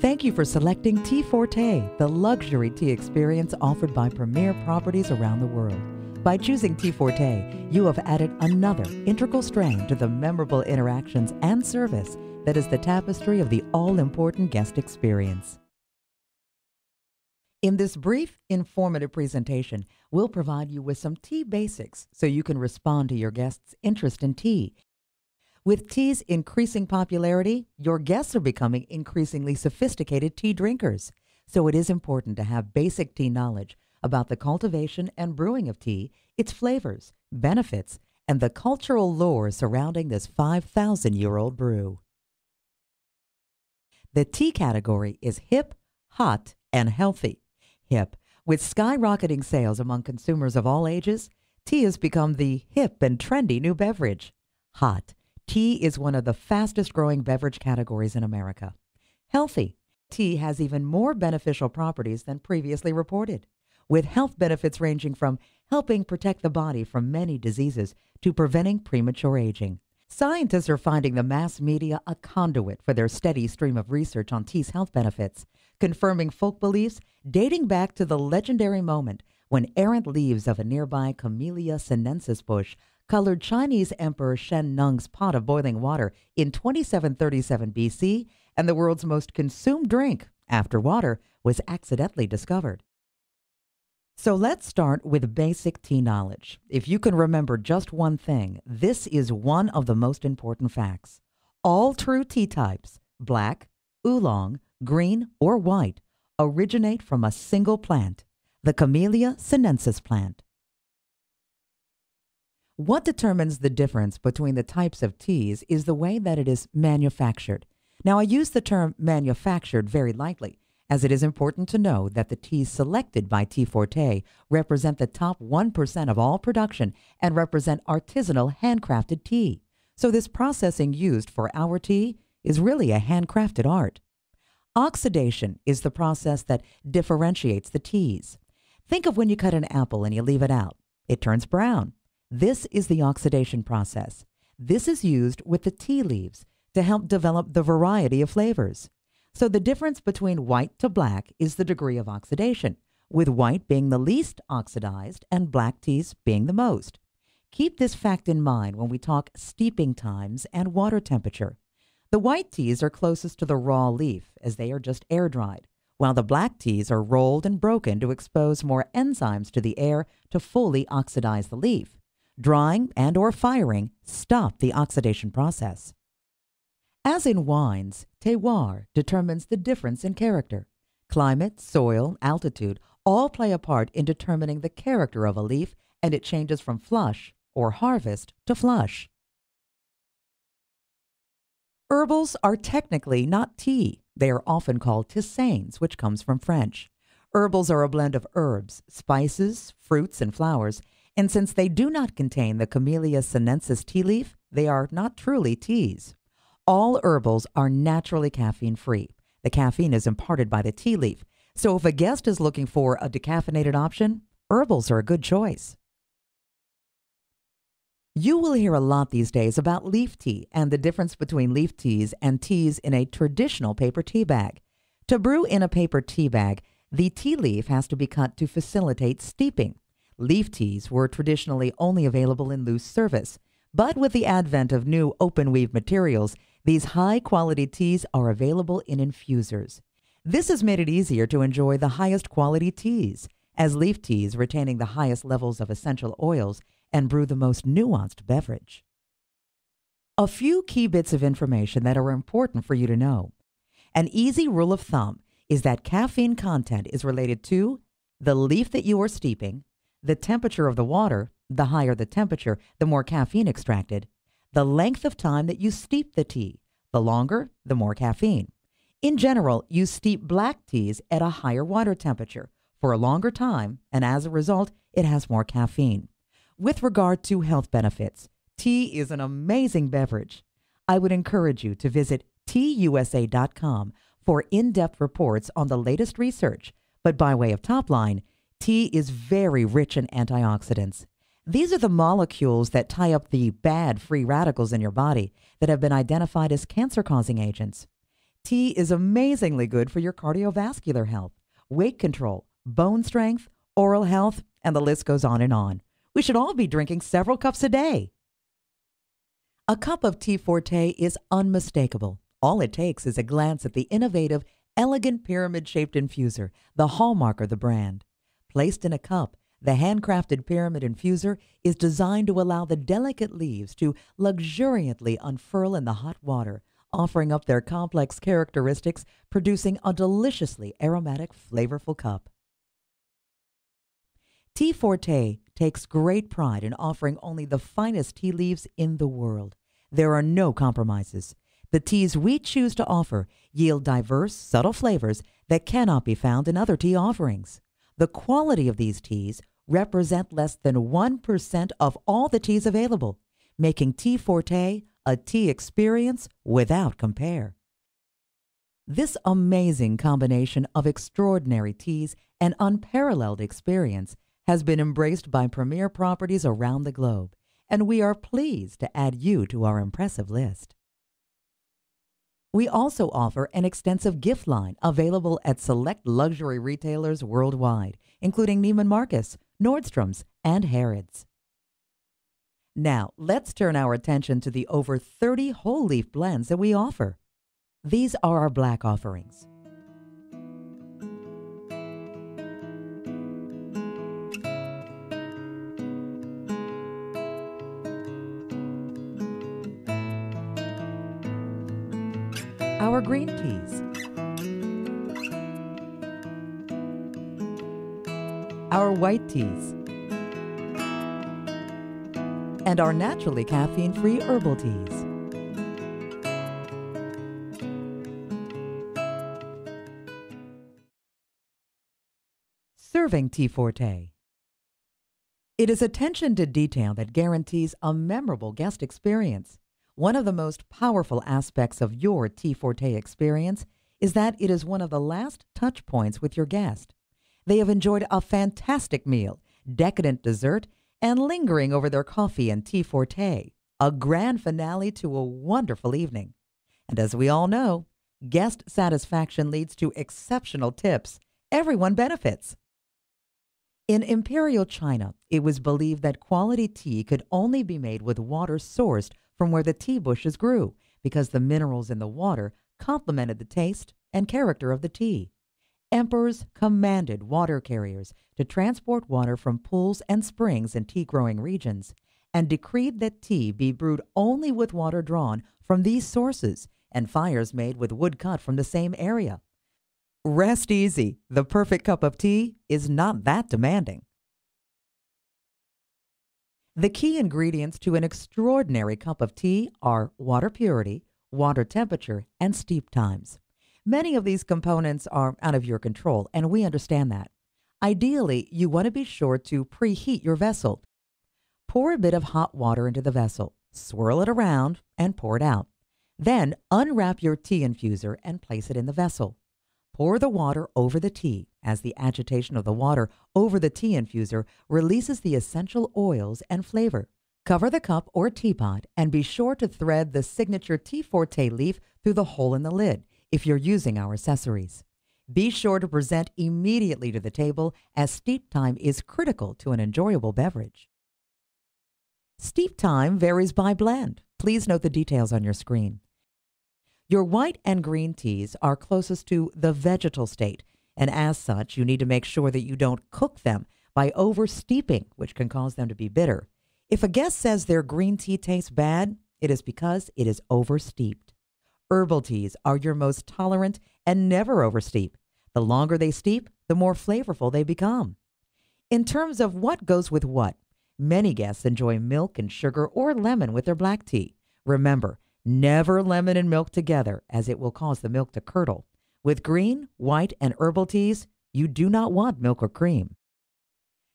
Thank you for selecting Tea Forté, the luxury tea experience offered by premier properties around the world. By choosing Tea Forté, you have added another integral strand to the memorable interactions and service that is the tapestry of the all-important guest experience. In this brief, informative presentation, we'll provide you with some tea basics so you can respond to your guests' interest in tea. With tea's increasing popularity, your guests are becoming increasingly sophisticated tea drinkers. So it is important to have basic tea knowledge about the cultivation and brewing of tea, its flavors, benefits, and the cultural lore surrounding this 5,000-year-old brew. The tea category is hip, hot, and healthy. Hip. With skyrocketing sales among consumers of all ages, tea has become the hip and trendy new beverage. Hot. Tea is one of the fastest-growing beverage categories in America. Healthy. Tea has even more beneficial properties than previously reported, with health benefits ranging from helping protect the body from many diseases to preventing premature aging. Scientists are finding the mass media a conduit for their steady stream of research on tea's health benefits, confirming folk beliefs dating back to the legendary moment when errant leaves of a nearby Camellia sinensis bush colored Chinese Emperor Shen Nung's pot of boiling water in 2737 BC, and the world's most consumed drink, after water, was accidentally discovered. So let's start with basic tea knowledge. If you can remember just one thing, this is one of the most important facts. All true tea types, black, oolong, green, or white, originate from a single plant, the Camellia sinensis plant. What determines the difference between the types of teas is the way that it is manufactured. Now, I use the term manufactured very lightly, as it is important to know that the teas selected by Tea Forté represent the top 1% of all production and represent artisanal handcrafted tea. So this processing used for our tea is really a handcrafted art. Oxidation is the process that differentiates the teas. Think of when you cut an apple and you leave it out. It turns brown. This is the oxidation process. This is used with the tea leaves to help develop the variety of flavors. So the difference between white to black is the degree of oxidation, with white being the least oxidized and black teas being the most. Keep this fact in mind when we talk steeping times and water temperature. The white teas are closest to the raw leaf, as they are just air-dried, while the black teas are rolled and broken to expose more enzymes to the air to fully oxidize the leaf. Drying and or firing stop the oxidation process. As in wines, terroir determines the difference in character. Climate, soil, altitude all play a part in determining the character of a leaf, and it changes from flush or harvest to flush. Herbals are technically not tea. They are often called tisanes, which comes from French. Herbals are a blend of herbs, spices, fruits, and flowers, and since they do not contain the Camellia sinensis tea leaf, they are not truly teas. All herbals are naturally caffeine-free. The caffeine is imparted by the tea leaf, so if a guest is looking for a decaffeinated option, herbals are a good choice. You will hear a lot these days about leaf tea and the difference between leaf teas and teas in a traditional paper tea bag. To brew in a paper tea bag, the tea leaf has to be cut to facilitate steeping. Leaf teas were traditionally only available in loose service, but with the advent of new open-weave materials, these high-quality teas are available in infusers. This has made it easier to enjoy the highest quality teas, as leaf teas retaining the highest levels of essential oils and brew the most nuanced beverage. A few key bits of information that are important for you to know. An easy rule of thumb is that caffeine content is related to the leaf that you are steeping, the temperature of the water. The higher the temperature, the more caffeine extracted. The length of time that you steep the tea. The longer, the more caffeine. In general, you steep black teas at a higher water temperature for a longer time, and as a result, it has more caffeine. With regard to health benefits, tea is an amazing beverage. I would encourage you to visit teausa.com for in-depth reports on the latest research, but by way of top line, tea is very rich in antioxidants. These are the molecules that tie up the bad free radicals in your body that have been identified as cancer-causing agents. Tea is amazingly good for your cardiovascular health, weight control, bone strength, oral health, and the list goes on and on. We should all be drinking several cups a day. A cup of Tea Forté is unmistakable. All it takes is a glance at the innovative, elegant pyramid-shaped infuser, the hallmark of the brand. Placed in a cup, the handcrafted pyramid infuser is designed to allow the delicate leaves to luxuriantly unfurl in the hot water, offering up their complex characteristics, producing a deliciously aromatic, flavorful cup. Tea Forté takes great pride in offering only the finest tea leaves in the world. There are no compromises. The teas we choose to offer yield diverse, subtle flavors that cannot be found in other tea offerings. The quality of these teas represent less than 1% of all the teas available, making Tea Forté a tea experience without compare. This amazing combination of extraordinary teas and unparalleled experience has been embraced by premier properties around the globe, and we are pleased to add you to our impressive list. We also offer an extensive gift line available at select luxury retailers worldwide, including Neiman Marcus, Nordstrom's, and Harrods. Now, let's turn our attention to the over 30 whole leaf blends that we offer. These are our black offerings. Our green teas. Our white teas. And our naturally caffeine-free herbal teas. Serving Tea Forté. It is attention to detail that guarantees a memorable guest experience. One of the most powerful aspects of your Tea Forté experience is that it is one of the last touch points with your guest. They have enjoyed a fantastic meal, decadent dessert, and lingering over their coffee and Tea Forté, a grand finale to a wonderful evening. And as we all know, guest satisfaction leads to exceptional tips. Everyone benefits. In Imperial China, it was believed that quality tea could only be made with water sourced from where the tea bushes grew, because the minerals in the water complemented the taste and character of the tea. Emperors commanded water carriers to transport water from pools and springs in tea-growing regions, and decreed that tea be brewed only with water drawn from these sources and fires made with wood cut from the same area. Rest easy, the perfect cup of tea is not that demanding. The key ingredients to an extraordinary cup of tea are water purity, water temperature, and steep times. Many of these components are out of your control, and we understand that. Ideally, you want to be sure to preheat your vessel. Pour a bit of hot water into the vessel, swirl it around, and pour it out. Then unwrap your tea infuser and place it in the vessel. Pour the water over the tea, as the agitation of the water over the tea infuser releases the essential oils and flavor. Cover the cup or teapot and be sure to thread the signature Tea Forté leaf through the hole in the lid if you're using our accessories. Be sure to present immediately to the table, as steep time is critical to an enjoyable beverage. Steep time varies by blend. Please note the details on your screen. Your white and green teas are closest to the vegetal state, and as such, you need to make sure that you don't cook them by over-steeping, which can cause them to be bitter. If a guest says their green tea tastes bad, it is because it is over-steeped. Herbal teas are your most tolerant and never oversteep. The longer they steep, the more flavorful they become. In terms of what goes with what, many guests enjoy milk and sugar or lemon with their black tea. Remember, never lemon and milk together, as it will cause the milk to curdle. With green, white, and herbal teas, you do not want milk or cream.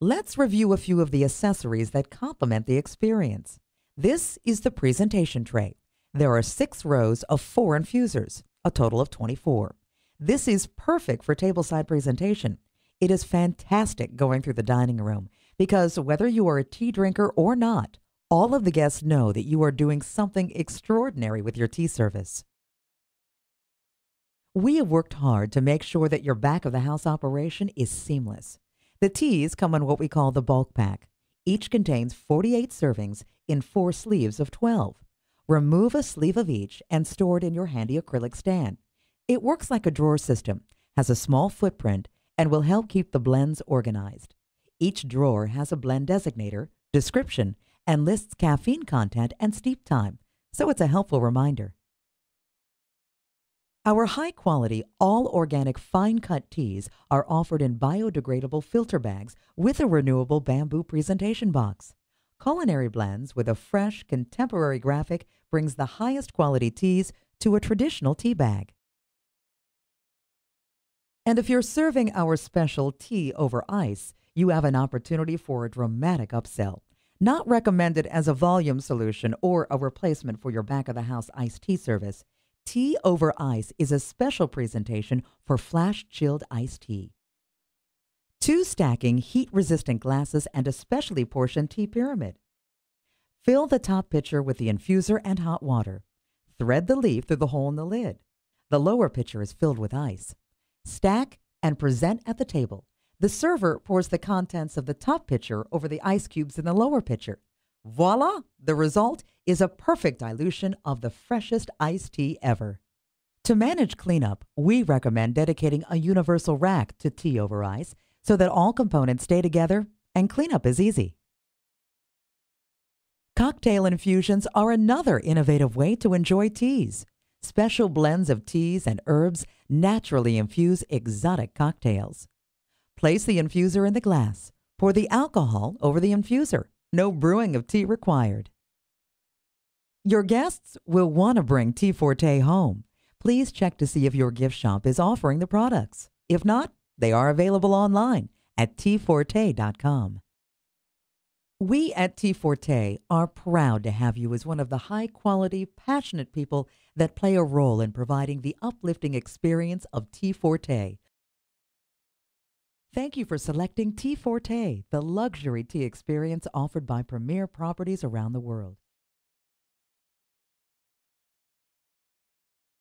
Let's review a few of the accessories that complement the experience. This is the presentation tray. There are 6 rows of 4 infusers, a total of 24. This is perfect for tableside presentation. It is fantastic going through the dining room because whether you are a tea drinker or not, all of the guests know that you are doing something extraordinary with your tea service. We have worked hard to make sure that your back of the house operation is seamless. The teas come in what we call the bulk pack. Each contains 48 servings in 4 sleeves of 12. Remove a sleeve of each and store it in your handy acrylic stand. It works like a drawer system, has a small footprint, and will help keep the blends organized. Each drawer has a blend designator, description, and lists caffeine content and steep time, so it's a helpful reminder. Our high-quality, all-organic fine-cut teas are offered in biodegradable filter bags with a renewable bamboo presentation box. Culinary blends with a fresh, contemporary graphic brings the highest quality teas to a traditional tea bag. And if you're serving our special tea over ice, you have an opportunity for a dramatic upsell. Not recommended as a volume solution or a replacement for your back-of-the-house iced tea service, tea over ice is a special presentation for flash-chilled iced tea. 2 stacking heat-resistant glasses and a specially portioned tea pyramid. Fill the top pitcher with the infuser and hot water. Thread the leaf through the hole in the lid. The lower pitcher is filled with ice. Stack and present at the table. The server pours the contents of the top pitcher over the ice cubes in the lower pitcher. Voila! The result is a perfect dilution of the freshest iced tea ever. To manage cleanup, we recommend dedicating a universal rack to tea over ice so that all components stay together and cleanup is easy. Cocktail infusions are another innovative way to enjoy teas. Special blends of teas and herbs naturally infuse exotic cocktails. Place the infuser in the glass. Pour the alcohol over the infuser. No brewing of tea required. Your guests will want to bring Tea Forté home. Please check to see if your gift shop is offering the products. If not, they are available online at teaforté.com. We at Tea Forté are proud to have you as one of the high-quality, passionate people that play a role in providing the uplifting experience of Tea Forté. Thank you for selecting Tea Forté, the luxury tea experience offered by premier properties around the world.